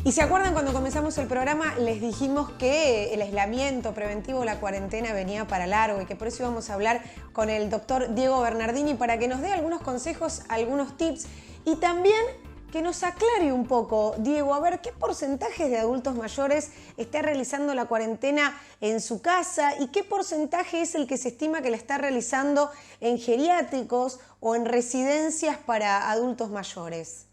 Y se acuerdan cuando comenzamos el programa, les dijimos que el aislamiento preventivo, la cuarentena venía para largo y que por eso íbamos a hablar con el doctor Diego Bernardini para que nos dé algunos consejos, algunos tips y también que nos aclare un poco, Diego, a ver, ¿qué porcentaje de adultos mayores está realizando la cuarentena en su casa y qué porcentaje es el que se estima que la está realizando en geriátricos o en residencias para adultos mayores?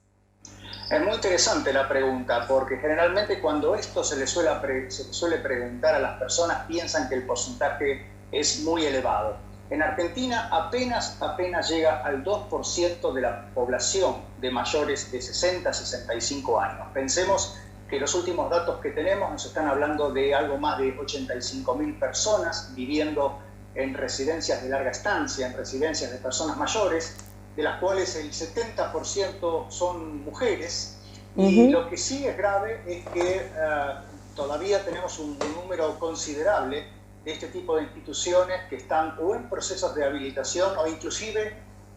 Es muy interesante la pregunta, porque generalmente cuando esto se le suele preguntar a las personas, piensan que el porcentaje es muy elevado. En Argentina apenas llega al 2% de la población de mayores de 60 a 65 años. Pensemos que los últimos datos que tenemos nos están hablando de algo más de 85.000 personas viviendo en residencias de larga estancia, en residencias de personas mayores, de las cuales el 70% son mujeres. Y lo que sí es grave es que todavía tenemos un número considerable de este tipo de instituciones que están o en procesos de habilitación o inclusive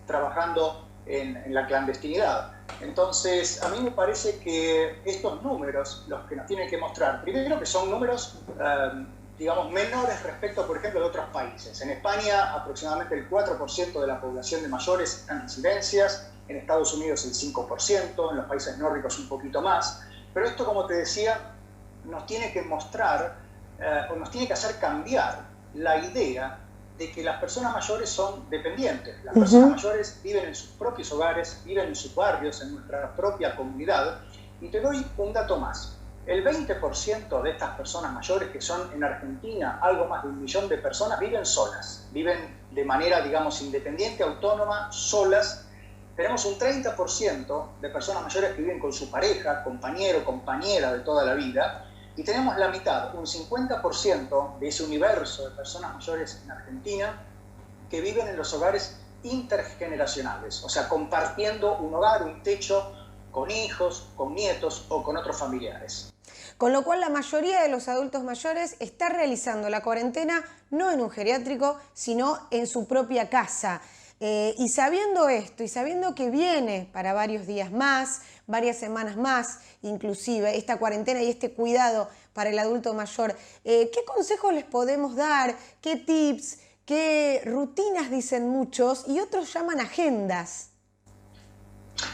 trabajando en la clandestinidad. Entonces, a mí me parece que estos números, los que nos tienen que mostrar, primero que son números digamos, menores respecto, por ejemplo, de otros países. En España, aproximadamente el 4% de la población de mayores está en residencias, en Estados Unidos el 5%, en los países nórdicos un poquito más. Pero esto, como te decía, nos tiene que mostrar o nos tiene que hacer cambiar la idea de que las personas mayores son dependientes. Las personas mayores viven en sus propios hogares, viven en sus barrios, en nuestra propia comunidad. Y te doy un dato más. El 20% de estas personas mayores, que son en Argentina algo más de 1 millón de personas, viven solas, viven de manera, digamos, independiente, autónoma, solas. Tenemos un 30% de personas mayores que viven con su pareja, compañero, compañera de toda la vida, y tenemos la mitad, un 50% de ese universo de personas mayores en Argentina que viven en los hogares intergeneracionales, o sea, compartiendo un hogar, un techo, con hijos, con nietos o con otros familiares. Con lo cual la mayoría de los adultos mayores está realizando la cuarentena no en un geriátrico, sino en su propia casa. Y sabiendo esto, y sabiendo que viene para varios días más, varias semanas más, inclusive, esta cuarentena y este cuidado para el adulto mayor, ¿qué consejos les podemos dar? ¿Qué tips? ¿Qué rutinas dicen muchos? Y otros llaman agendas.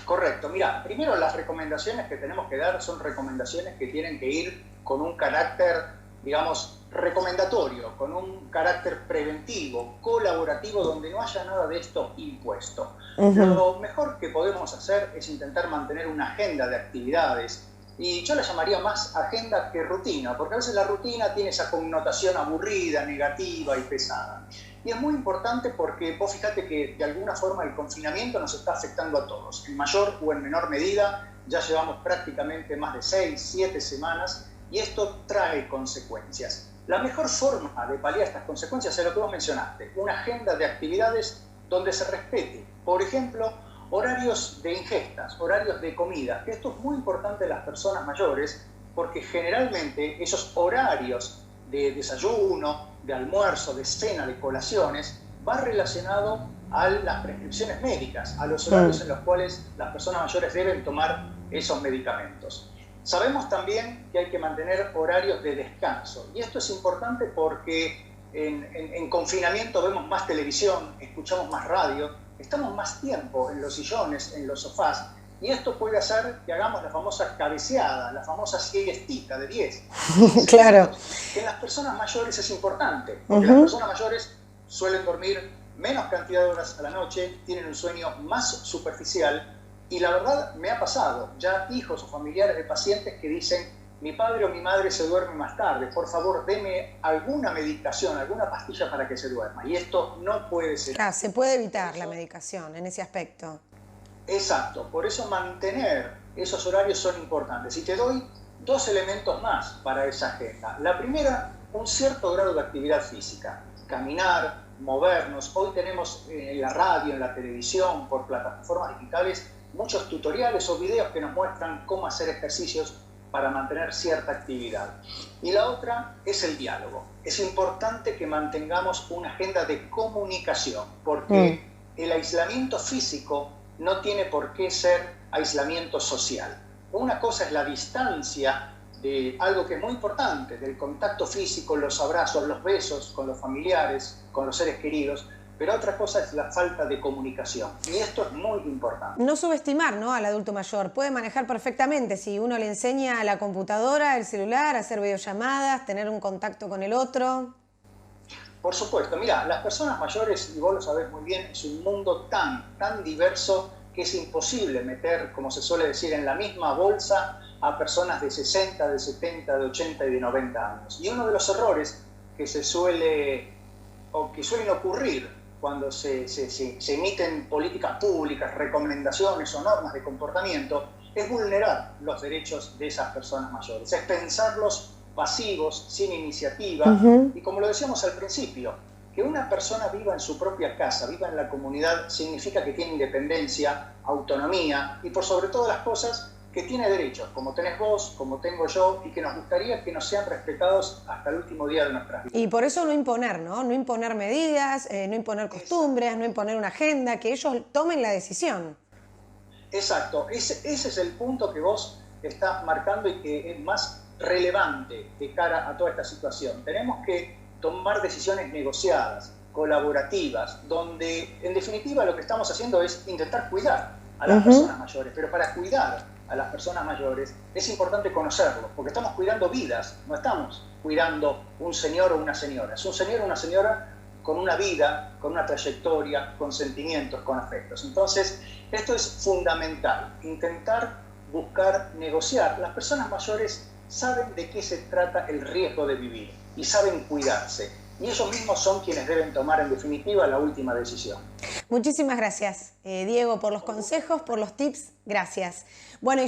Correcto. Mira, primero las recomendaciones que tenemos que dar son recomendaciones que tienen que ir con un carácter, digamos, recomendatorio, con un carácter preventivo, colaborativo, donde no haya nada de esto impuesto. Lo mejor que podemos hacer es intentar mantener una agenda de actividades, y yo la llamaría más agenda que rutina, porque a veces la rutina tiene esa connotación aburrida, negativa y pesada. Y es muy importante porque vos fíjate que de alguna forma el confinamiento nos está afectando a todos. En mayor o en menor medida ya llevamos prácticamente más de 6, 7 semanas y esto trae consecuencias. La mejor forma de paliar estas consecuencias es lo que vos mencionaste, una agenda de actividades donde se respete, por ejemplo, horarios de ingestas, horarios de comida, que esto es muy importante en las personas mayores porque generalmente esos horarios de desayuno, de almuerzo, de cena, de colaciones, va relacionado a las prescripciones médicas, a los horarios en los cuales las personas mayores deben tomar esos medicamentos. Sabemos también que hay que mantener horarios de descanso, y esto es importante porque en confinamiento vemos más televisión, escuchamos más radio, estamos más tiempo en los sillones, en los sofás, y esto puede hacer que hagamos la famosa cabeceada, la famosa siestita de 10. Claro. Que en las personas mayores es importante, porque las personas mayores suelen dormir menos cantidad de horas a la noche, tienen un sueño más superficial, y la verdad me ha pasado, ya hijos o familiares de pacientes que dicen, mi padre o mi madre se duerme más tarde, por favor deme alguna medicación, alguna pastilla para que se duerma, y esto no puede ser. Claro, se puede evitar la medicación en ese aspecto. Exacto, por eso mantener esos horarios son importantes. Y te doy 2 elementos más para esa agenda. La primera, un cierto grado de actividad física. Caminar, movernos. Hoy tenemos en la radio, en la televisión, por plataformas digitales, muchos tutoriales o videos que nos muestran cómo hacer ejercicios para mantener cierta actividad. Y la otra es el diálogo. Es importante que mantengamos una agenda de comunicación, porque el aislamiento físico no tiene por qué ser aislamiento social. Una cosa es la distancia de algo que es muy importante, del contacto físico, los abrazos, los besos con los familiares, con los seres queridos, pero otra cosa es la falta de comunicación. Y esto es muy importante. No subestimar, ¿no?, al adulto mayor. Puede manejar perfectamente si uno le enseña a la computadora, el celular, hacer videollamadas, tener un contacto con el otro. Por supuesto, mira, las personas mayores, y vos lo sabés muy bien, es un mundo tan diverso que es imposible meter, como se suele decir, en la misma bolsa a personas de 60, de 70, de 80 y de 90 años. Y uno de los errores que suelen ocurrir cuando se emiten políticas públicas, recomendaciones o normas de comportamiento, es vulnerar los derechos de esas personas mayores, es pensarlos pasivos, sin iniciativa, y como lo decíamos al principio, que una persona viva en su propia casa, viva en la comunidad, significa que tiene independencia, autonomía y por sobre todas las cosas que tiene derechos, como tenés vos, como tengo yo, y que nos gustaría que nos sean respetados hasta el último día de nuestras vidas. Y por eso no imponer, ¿no? No imponer medidas, no imponer costumbres, no imponer una agenda, que ellos tomen la decisión. Exacto, ese es el punto que vos estás marcando y que es más relevante de cara a toda esta situación. Tenemos que tomar decisiones negociadas, colaborativas, donde en definitiva lo que estamos haciendo es intentar cuidar a las personas mayores, pero para cuidar a las personas mayores es importante conocerlos, porque estamos cuidando vidas, no estamos cuidando un señor o una señora, es un señor o una señora con una vida, con una trayectoria, con sentimientos, con afectos. Entonces, esto es fundamental, intentar buscar negociar. Las personas mayores saben de qué se trata el riesgo de vivir y saben cuidarse. Y ellos mismos son quienes deben tomar en definitiva la última decisión. Muchísimas gracias, Diego, por los consejos, por los tips. Gracias. Bueno, y ya